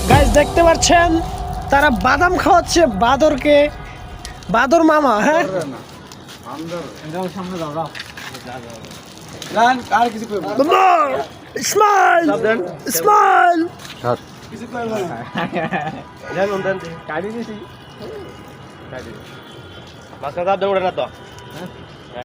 Guys দেখতে পাচ্ছেন তারা বাদাম খাওয়াচ্ছে বাদরকে, বাদর মামা। হ্যাঁ স্মাইল স্মাইল কাটি দিছি কাটি মাছ দৌড়ে না তো